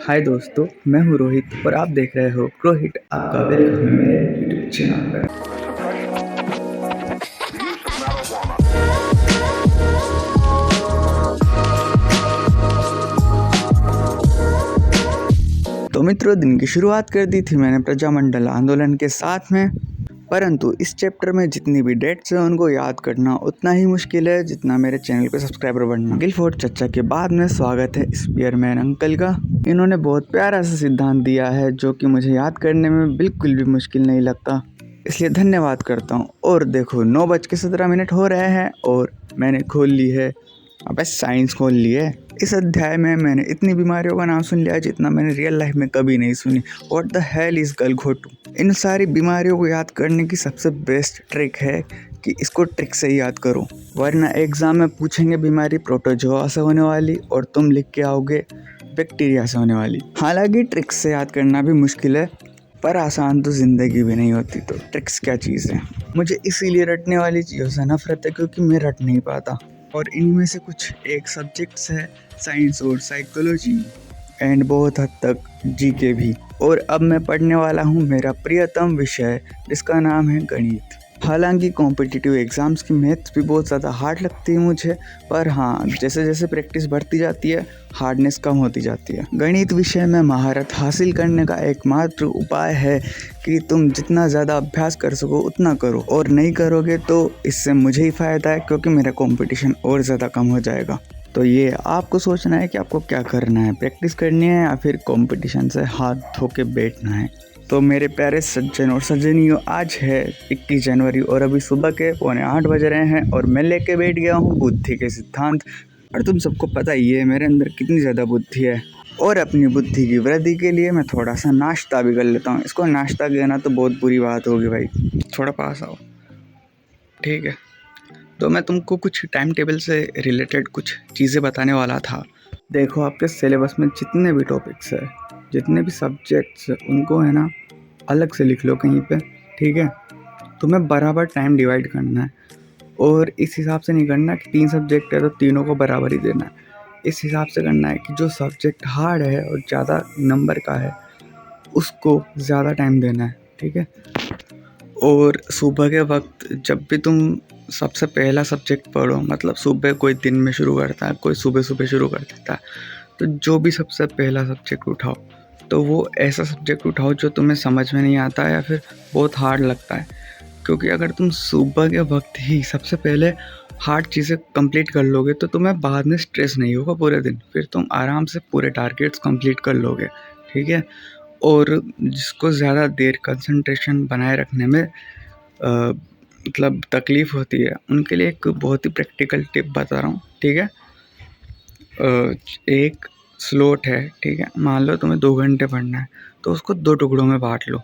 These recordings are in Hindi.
हाय दोस्तों, मैं हूँ रोहित और आप देख रहे हो रोहित। आपका वेलकम है मेरे यूट्यूब चैनल पर। तो मित्रों, दिन की शुरुआत कर दी थी मैंने प्रजामंडल आंदोलन के साथ में, परंतु इस चैप्टर में जितनी भी डेट्स हैं उनको याद करना उतना ही मुश्किल है जितना मेरे चैनल पे सब्सक्राइबर बढ़ना। गिलफोर्ड चचा के बाद में स्वागत है स्पीयरमैन अंकल का। इन्होंने बहुत प्यारा सा सिद्धांत दिया है जो कि मुझे याद करने में बिल्कुल भी मुश्किल नहीं लगता, इसलिए धन्यवाद करता हूँ। और देखो 9:17 हो रहे हैं और मैंने खोल ली है, अबे साइंस खोल ली है। इस अध्याय में मैंने इतनी बीमारियों का नाम सुन लिया जितना मैंने रियल लाइफ में कभी नहीं सुनी। व्हाट द हेल इज गलघोटू। इन सारी बीमारियों को याद करने की सबसे बेस्ट ट्रिक है कि इसको ट्रिक से ही याद करो, वरना एग्जाम में पूछेंगे बीमारी प्रोटोजोआ से होने वाली और तुम लिख के आओगे बैक्टीरिया से होने वाली। हालांकि ट्रिक्स से याद करना भी मुश्किल है, पर आसान तो ज़िंदगी भी नहीं होती, तो ट्रिक्स क्या चीज़ है। मुझे इसीलिए रटने वाली चीज़ों से नफरत है क्योंकि मैं रट नहीं पाता, और इनमें से कुछ एक सब्जेक्ट्स है साइंस और साइकोलॉजी, एंड बहुत हद तक जीके भी। और अब मैं पढ़ने वाला हूँ मेरा प्रियतम विषय जिसका नाम है गणित। हालांकि कॉम्पिटिटिव एग्ज़ाम्स की मैथ्स भी बहुत ज़्यादा हार्ड लगती है मुझे, पर हाँ, जैसे जैसे प्रैक्टिस बढ़ती जाती है हार्डनेस कम होती जाती है। गणित विषय में महारत हासिल करने का एकमात्र उपाय है कि तुम जितना ज़्यादा अभ्यास कर सको उतना करो, और नहीं करोगे तो इससे मुझे ही फ़ायदा है क्योंकि मेरा कंपटीशन और ज़्यादा कम हो जाएगा। तो ये आपको सोचना है कि आपको क्या करना है, प्रैक्टिस करनी है या फिर कंपटीशन से हाथ धो के बैठना है। तो मेरे प्यारे सज्जन और सज्जनियों, आज है 21 जनवरी और अभी सुबह के 7:45 बज रहे हैं और मैं लेके बैठ गया हूँ बुद्धि के सिद्धांत। और तुम सबको पता ही है मेरे अंदर कितनी ज़्यादा बुद्धि है, और अपनी बुद्धि की वृद्धि के लिए मैं थोड़ा सा नाश्ता भी कर लेता हूँ। इसको नाश्ता कहना तो बहुत बुरी बात होगी भाई, थोड़ा पास आओ, ठीक है। तो मैं तुमको कुछ टाइम टेबल से रिलेटेड कुछ चीज़ें बताने वाला था। देखो, आपके सिलेबस में जितने भी टॉपिक्स है, जितने भी सब्जेक्ट्स है, उनको है ना अलग से लिख लो कहीं पे, ठीक है। तुम्हें बराबर टाइम डिवाइड करना है, और इस हिसाब से नहीं करना कि 3 सब्जेक्ट है तो तीनों को बराबर ही देना है। इस हिसाब से करना है कि जो सब्जेक्ट हार्ड है और ज़्यादा नंबर का है उसको ज़्यादा टाइम देना है, ठीक है। और सुबह के वक्त जब भी तुम सबसे पहला सब्जेक्ट पढ़ो, मतलब सुबह कोई दिन में शुरू करता है, कोई सुबह सुबह शुरू कर देता है, तो जो भी सबसे पहला सब्जेक्ट उठाओ तो वो ऐसा सब्जेक्ट उठाओ जो तुम्हें समझ में नहीं आता है या फिर बहुत हार्ड लगता है। क्योंकि अगर तुम सुबह के वक्त ही सबसे पहले हार्ड चीज़ें कंप्लीट कर लोगे तो तुम्हें बाद में स्ट्रेस नहीं होगा पूरे दिन, फिर तुम आराम से पूरे टारगेट्स कंप्लीट कर लोगे, ठीक है। और जिसको ज़्यादा देर कंसंट्रेशन बनाए रखने में मतलब तकलीफ़ होती है, उनके लिए एक बहुत ही प्रैक्टिकल टिप बता रहा हूँ, ठीक है। एक स्लॉट है, ठीक है। मान लो तुम्हें 2 घंटे पढ़ना है तो उसको 2 टुकड़ों में बांट लो।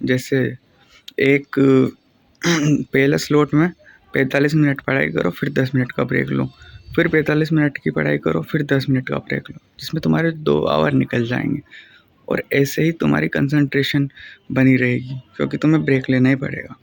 जैसे एक पहले स्लॉट में 45 मिनट पढ़ाई करो, फिर 10 मिनट का ब्रेक लो, फिर 45 मिनट की पढ़ाई करो, फिर 10 मिनट का ब्रेक लो, जिसमें तुम्हारे 2 आवर निकल जाएंगे। और ऐसे ही तुम्हारी कंसंट्रेशन बनी रहेगी क्योंकि तुम्हें ब्रेक लेना ही पड़ेगा।